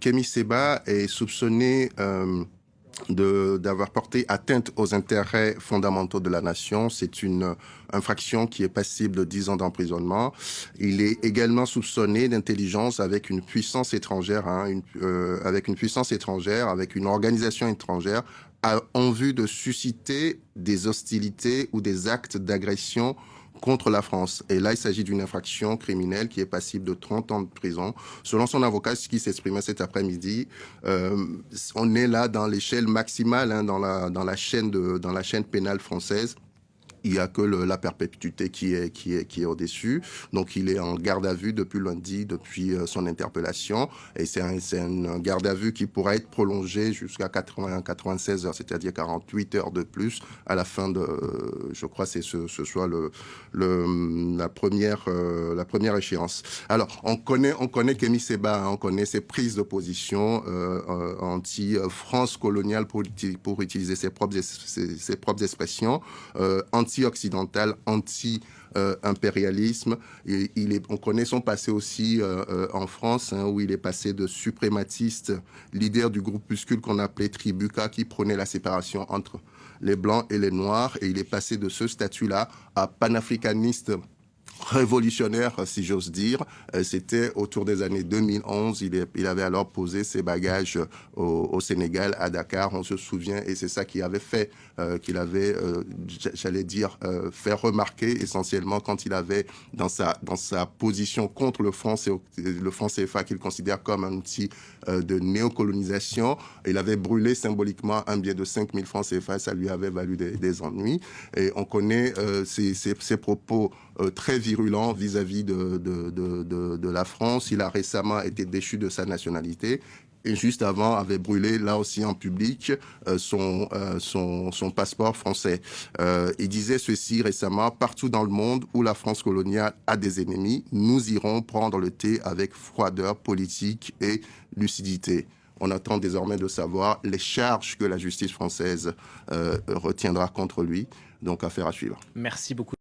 Kémy Séba est soupçonné d'avoir porté atteinte aux intérêts fondamentaux de la nation. C'est une infraction qui est passible de 10 ans d'emprisonnement. Il est également soupçonné d'intelligence avec une puissance étrangère, avec une organisation étrangère, en vue de susciter des hostilités ou des actes d'agression contre la France. Et là, il s'agit d'une infraction criminelle qui est passible de 30 ans de prison. Selon son avocat, ce qui s'exprimait cet après-midi, on est là dans l'échelle maximale, dans la chaîne pénale française. Il n'y a que la perpétuité qui est au-dessus. Donc, il est en garde à vue depuis lundi, depuis son interpellation. Et c'est un garde à vue qui pourra être prolongé jusqu'à 96 heures, c'est-à-dire 48 heures de plus à la fin de, je crois, c'est ce soit la première échéance. Alors, on connaît Kémy Séba, on connaît ses prises de position anti-France coloniale pour utiliser ses propres expressions, anti-occidental, anti-impérialisme. On connaît son passé aussi en France, où il est passé de suprématiste, leader du groupuscule qu'on appelait Tribuca, qui prônait la séparation entre les Blancs et les Noirs. Et il est passé de ce statut-là à panafricaniste révolutionnaire, si j'ose dire. C'était autour des années 2011. Il avait alors posé ses bagages au Sénégal, à Dakar, on se souvient, et c'est ça qui avait fait qu'il avait, j'allais dire, fait remarquer essentiellement quand il avait, dans sa position contre le franc CFA qu'il considère comme un outil de néocolonisation, il avait brûlé symboliquement un billet de 5 000 francs CFA, ça lui avait valu des ennuis. Et on connaît ses propos très virulent vis-à-vis de la France. Il a récemment été déchu de sa nationalité et juste avant avait brûlé, là aussi en public, son passeport français. Il disait ceci récemment: partout dans le monde où la France coloniale a des ennemis, nous irons prendre le thé avec froideur politique et lucidité. On attend désormais de savoir les charges que la justice française retiendra contre lui. Donc, affaire à suivre. Merci beaucoup.